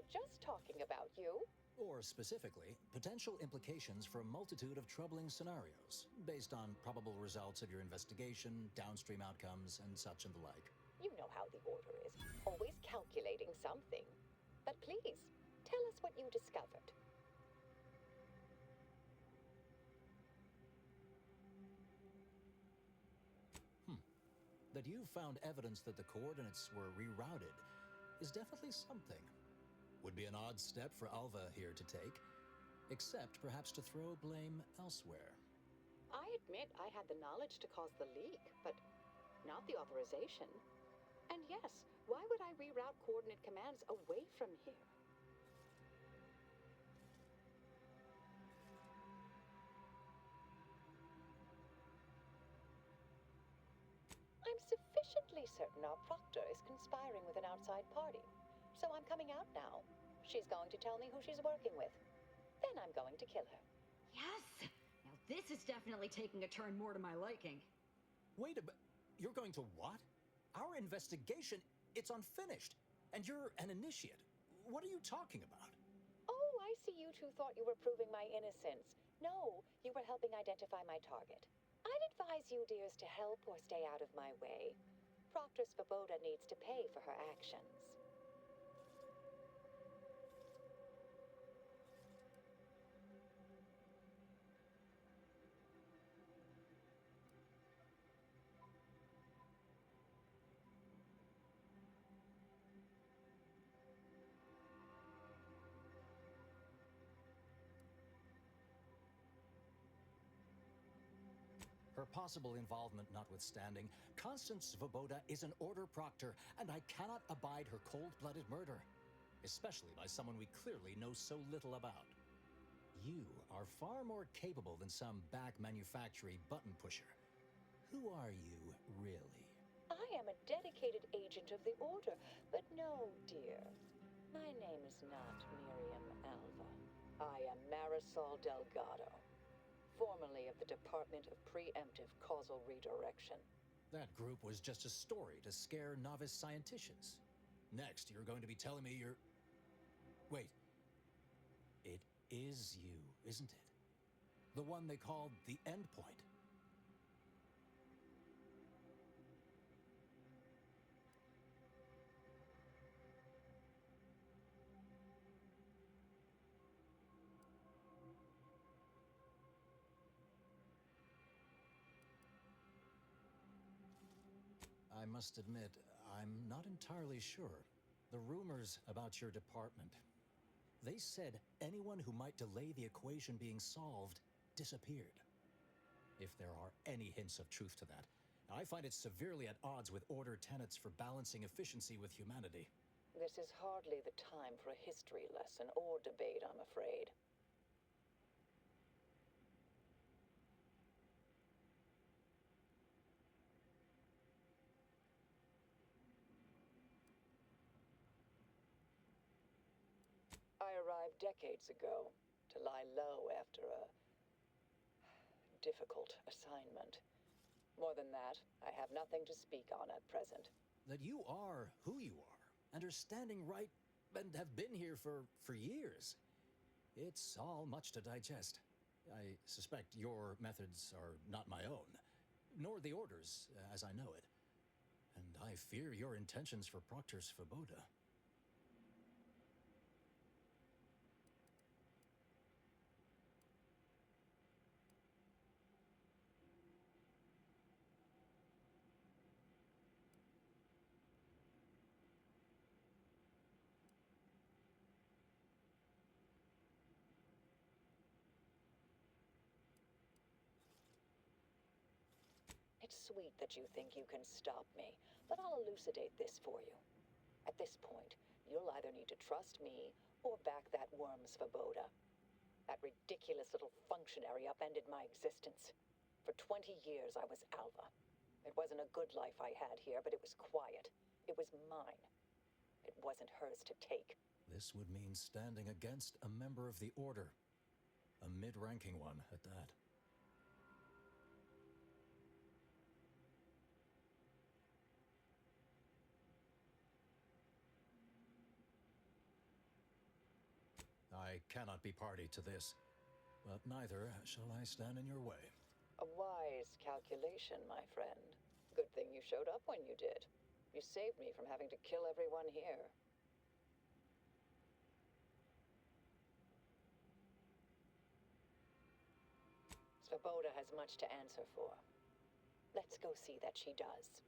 were just talking about you. Or specifically, potential implications for a multitude of troubling scenarios, based on probable results of your investigation, downstream outcomes, and such and the like. You know how the Order is, always calculating something. But please, tell us what you discovered. That you found evidence that the coordinates were rerouted is definitely something. Would be an odd step for Alva here to take, except perhaps to throw blame elsewhere. I admit I had the knowledge to cause the leak, but not the authorization. And yes, why would I reroute coordinate commands away from here? I'm sufficiently certain our proctor is conspiring with an outside party. So I'm coming out now. She's going to tell me who she's working with. Then I'm going to kill her. Yes! Now this is definitely taking a turn more to my liking. Wait a minute. You're going to what? Our investigation, it's unfinished. And you're an initiate. What are you talking about? Oh, I see you two thought you were proving my innocence. No, you were helping identify my target. I'd advise you dears to help or stay out of my way. Proctor Svoboda needs to pay for her actions. Her possible involvement notwithstanding, Constance Svoboda is an Order proctor, and I cannot abide her cold-blooded murder, especially by someone we clearly know so little about. You are far more capable than some back manufactory button pusher. Who are you, really? I am a dedicated agent of the Order, but no, dear. My name is not Miriam Alva. I am Marisol Delgado, formerly of the Department of Preemptive Causal Redirection. That group was just a story to scare novice scienticians. Next, you're going to be telling me you're... Wait. It is you, isn't it? The one they called the Endpoint. I must admit, I'm not entirely sure. The rumors about your department. They said anyone who might delay the equation being solved disappeared. If there are any hints of truth to that, I find it severely at odds with Order tenets for balancing efficiency with humanity. This is hardly the time for a history lesson or debate, I'm afraid. I arrived decades ago to lie low after a difficult assignment. More than that, I have nothing to speak on at present. That you are who you are, and are standing right, and have been here for years. It's all much to digest. I suspect your methods are not my own, nor the Order's, as I know it. And I fear your intentions for Proctor Svoboda. It's sweet that you think you can stop me, but I'll elucidate this for you. At this point, you'll either need to trust me or back that worm Svoboda. That ridiculous little functionary upended my existence. For 20 years, I was Alva. It wasn't a good life I had here, but it was quiet. It was mine. It wasn't hers to take. This would mean standing against a member of the Order. A mid-ranking one, at that. I cannot be party to this, but neither shall I stand in your way. A wise calculation, my friend. Good thing you showed up when you did. You saved me from having to kill everyone here. Svoboda has much to answer for. Let's go see that she does.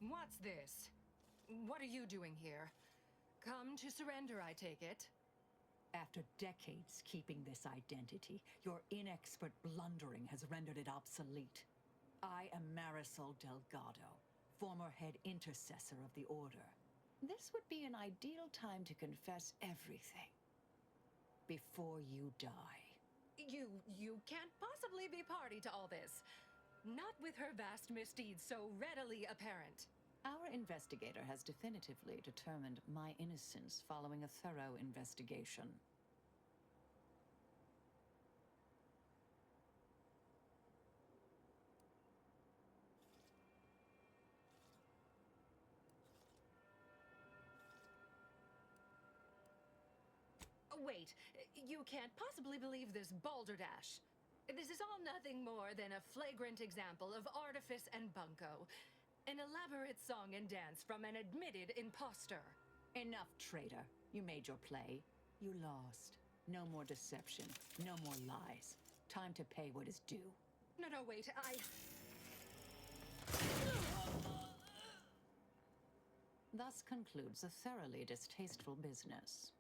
What's this? What are you doing here? Come to surrender, I take it? After decades keeping this identity, your inexpert blundering has rendered it obsolete. I am Marisol Delgado, former head intercessor of the Order. This would be an ideal time to confess everything. Before you die. You can't possibly be party to all this. Not with her vast misdeeds so readily apparent. Our investigator has definitively determined my innocence following a thorough investigation. Wait, you can't possibly believe this balderdash. This is all nothing more than a flagrant example of artifice and bunco. An elaborate song and dance from an admitted imposter. Enough, traitor. You made your play. You lost. No more deception. No more lies. Time to pay what is due. No, wait, Thus concludes a thoroughly distasteful business.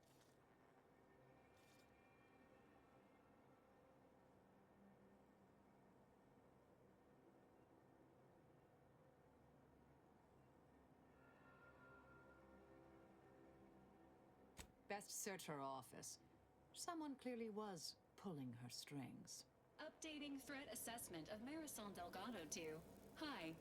Best search her office. Someone clearly was pulling her strings. Updating threat assessment of Marisol Delgado to hi.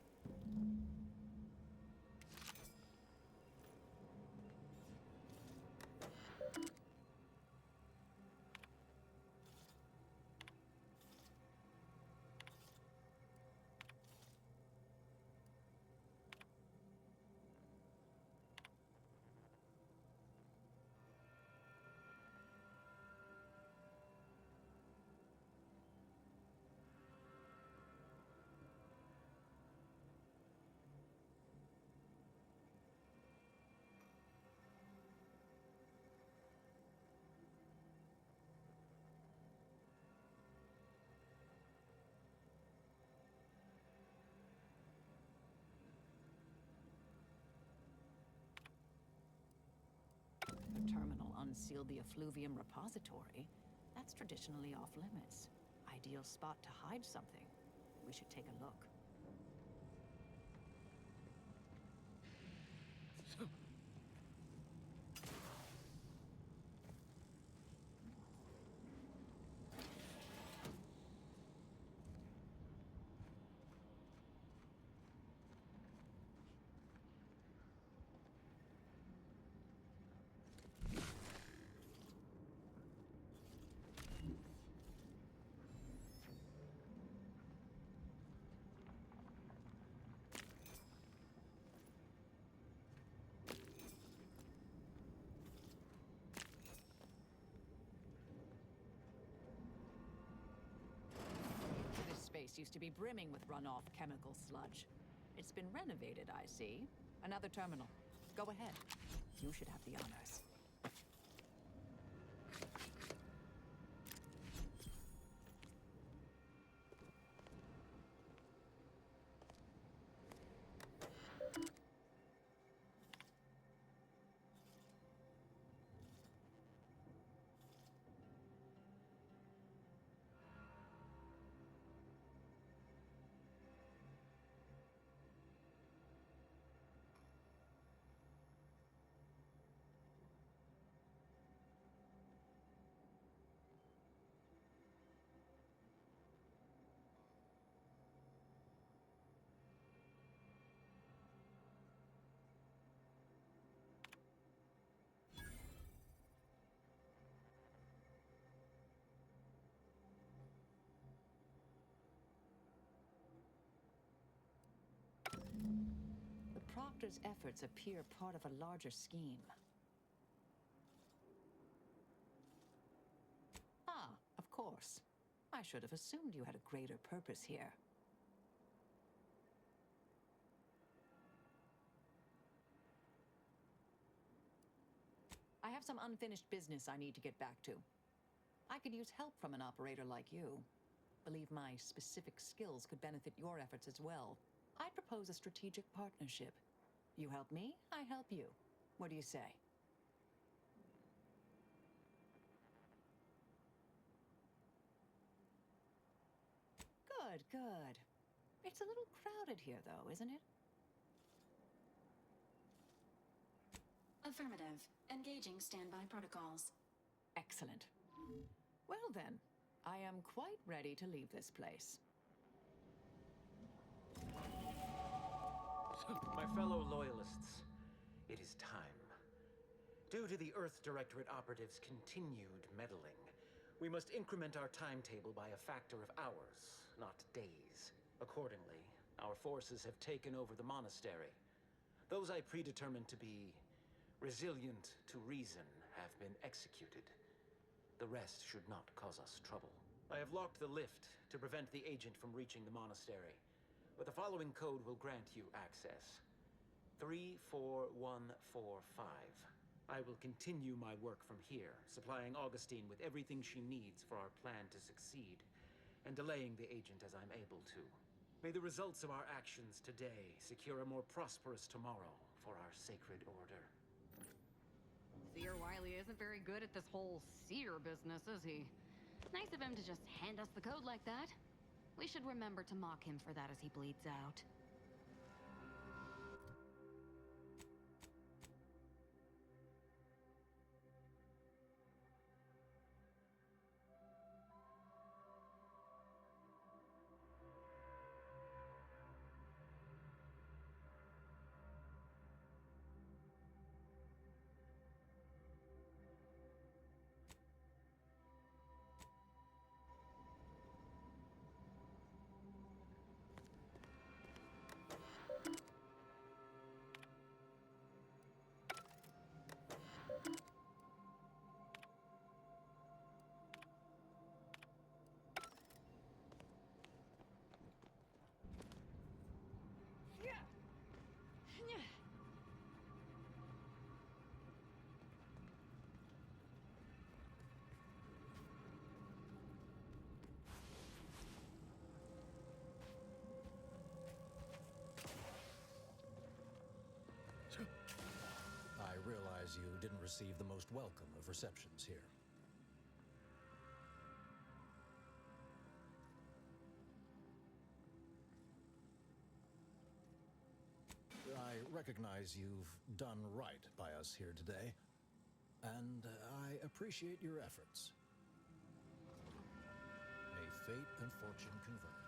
The terminal unsealed the effluvium repository. That's traditionally off limits. Ideal spot to hide something. We should take a look. This space used to be brimming with runoff chemical sludge. It's been renovated, I see. Another terminal. Go ahead. You should have the honors. The Proctor's efforts appear part of a larger scheme. course. I should have assumed you had a greater purpose here. I have some unfinished business I need to get back to. I could use help from an operator like you. Believe my specific skills could benefit your efforts as well. I'd propose a strategic partnership. You help me, I help you. What do you say? Good, good. It's a little crowded here, though, isn't it? Affirmative. Engaging standby protocols. Excellent. Well then, I am quite ready to leave this place. My fellow loyalists, it is time. Due to the Earth Directorate operatives' continued meddling, we must increment our timetable by a factor of hours, not days. Accordingly, our forces have taken over the monastery. Those I predetermined to be resilient to reason have been executed. The rest should not cause us trouble. I have locked the lift to prevent the agent from reaching the monastery, but the following code will grant you access. 34145. I will continue my work from here, supplying Augustine with everything she needs for our plan to succeed, and delaying the agent as I'm able to. May the results of our actions today secure a more prosperous tomorrow for our sacred order. Seer Wiley isn't very good at this whole seer business, is he? Nice of him to just hand us the code like that. We should remember to mock him for that as he bleeds out. I realize you didn't receive the most welcome of receptions here. I recognize you've done right by us here today, and I appreciate your efforts. May fate and fortune converge.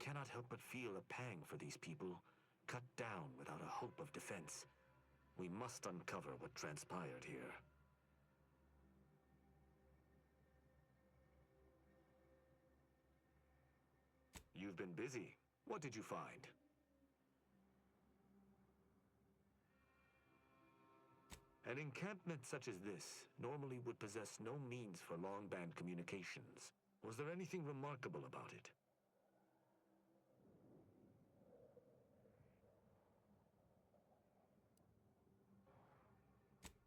cannot help but feel a pang for these people, cut down without a hope of defense. We must uncover what transpired here. You've been busy. What did you find? An encampment such as this normally would possess no means for long-band communications. Was there anything remarkable about it?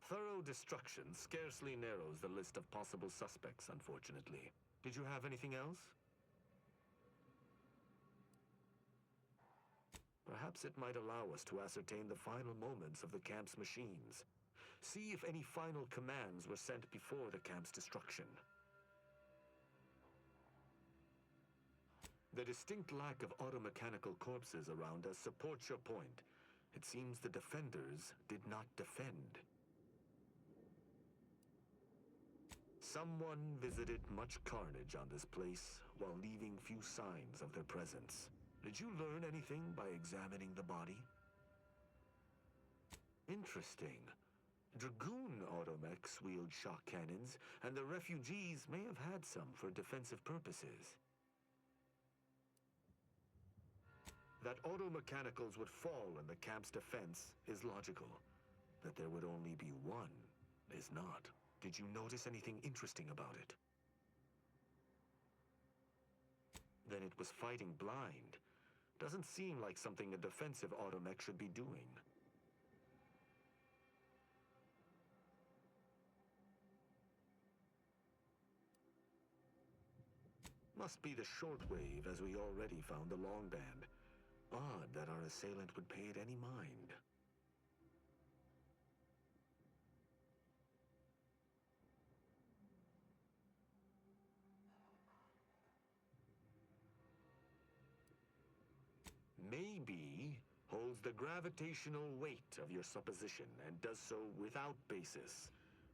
Thorough destruction scarcely narrows the list of possible suspects, unfortunately. Did you have anything else? Perhaps it might allow us to ascertain the final moments of the camp's machines. See if any final commands were sent before the camp's destruction. The distinct lack of automechanical corpses around us supports your point. It seems the defenders did not defend. Someone visited much carnage on this place while leaving few signs of their presence. Did you learn anything by examining the body? Interesting. Dragoon automechs wield shock cannons, and the refugees may have had some for defensive purposes. That automechanicals would fall in the camp's defense is logical. That there would only be one is not. Did you notice anything interesting about it? Then it was fighting blind. Doesn't seem like something a defensive automech should be doing. Must be the shortwave, as we already found the long band. Odd that our assailant would pay it any mind. Maybe holds the gravitational weight of your supposition and does so without basis.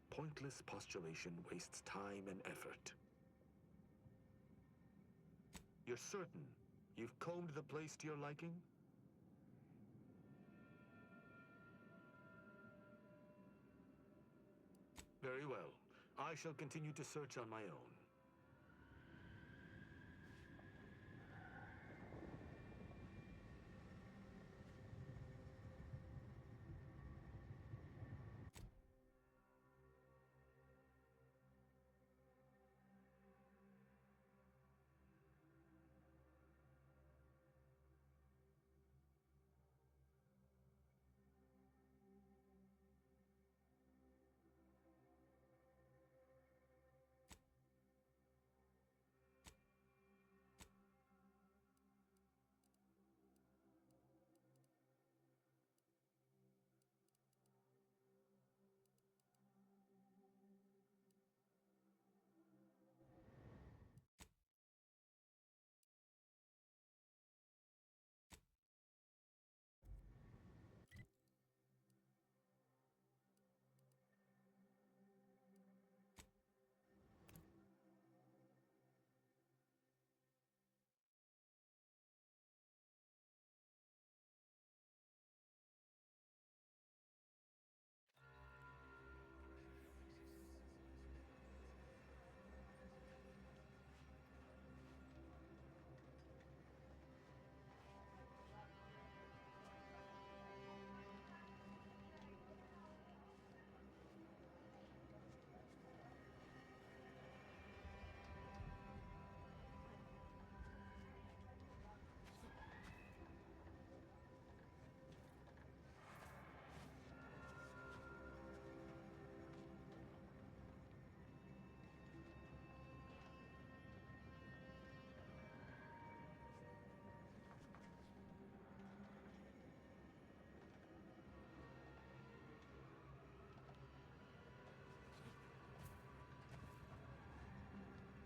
Pointless postulation wastes time and effort. You're certain you've combed the place to your liking? Very well. I shall continue to search on my own.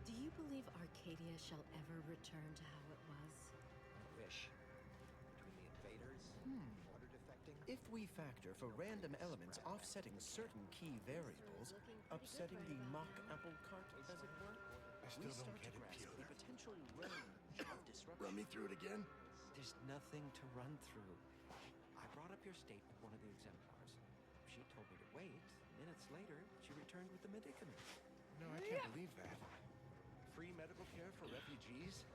Do you believe Arcadia shall ever return to how it was? I wish. Between the invaders, water defecting... If we factor for random elements offsetting certain key variables, upsetting the mock apple cart, as it were, I still don't get it, grasp Piotr. the potential range of disruption. Run me through it again? There's nothing to run through. I brought up your state with one of the exemplars. She told me to wait. Minutes later, she returned with the medicaments. No, I can't believe that. Free medical care for refugees?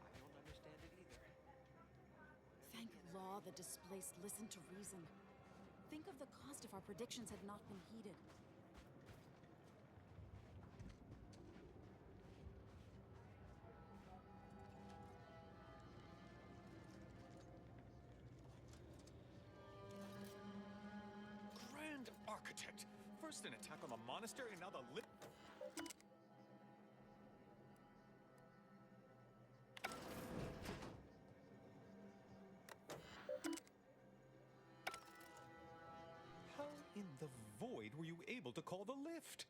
I don't understand it either. Thank law the displaced listen to reason. Think of the cost if our predictions had not been heeded. Grand Architect! First an attack on the monastery, and now the lit. How in the void were you able to call the lift?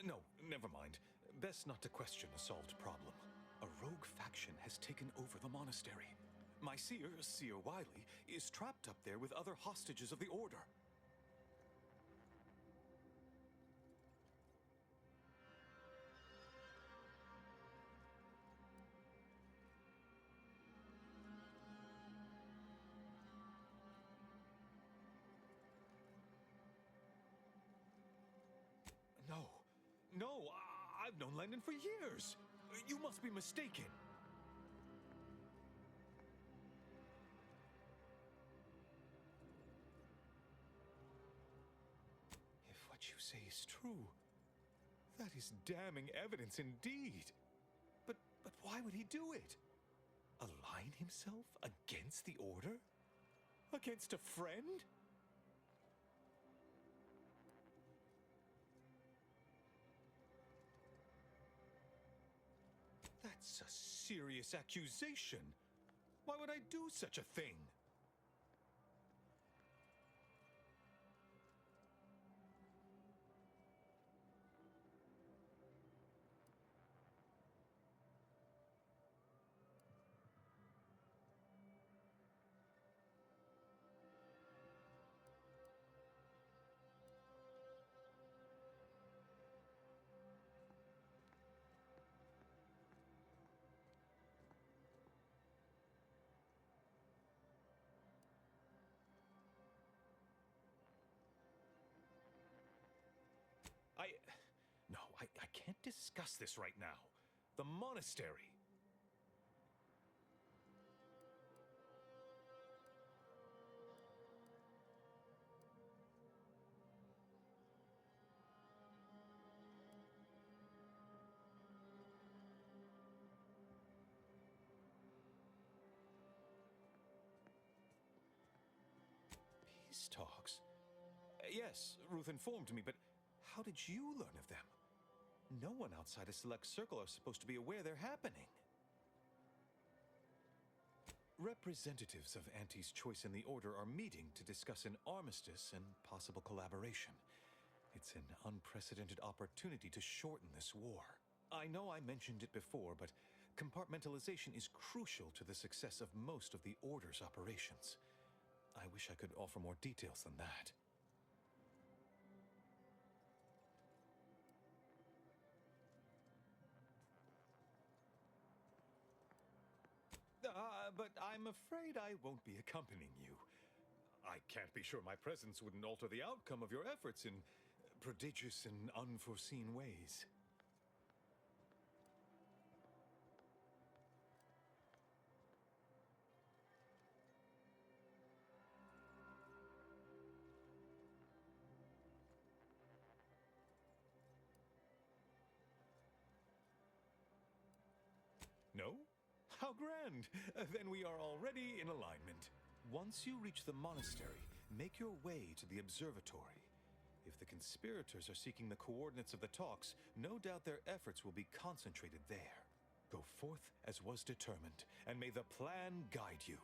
No, never mind. Best not to question a solved problem. A rogue faction has taken over the monastery. My seer, Seer Wiley, is trapped up there with other hostages of the Order. No, I've known Landon for years. You must be mistaken. If what you say is true, that is damning evidence indeed. But why would he do it? Align himself against the Order? Against a friend? That's a serious accusation. Why would I do such a thing? I can't discuss this right now. The monastery. Peace talks? Yes, Ruth informed me, but how did you learn of them? No one outside a select circle are supposed to be aware they're happening. Representatives of Auntie's Choice and the Order are meeting to discuss an armistice and possible collaboration. It's an unprecedented opportunity to shorten this war. I know I mentioned it before, but compartmentalization is crucial to the success of most of the Order's operations. I wish I could offer more details than that. But I'm afraid I won't be accompanying you. I can't be sure my presence wouldn't alter the outcome of your efforts in prodigious and unforeseen ways. No? How grand! Then we are already in alignment. Once you reach the monastery, make your way to the observatory. If the conspirators are seeking the coordinates of the talks, no doubt their efforts will be concentrated there. Go forth as was determined, and may the plan guide you.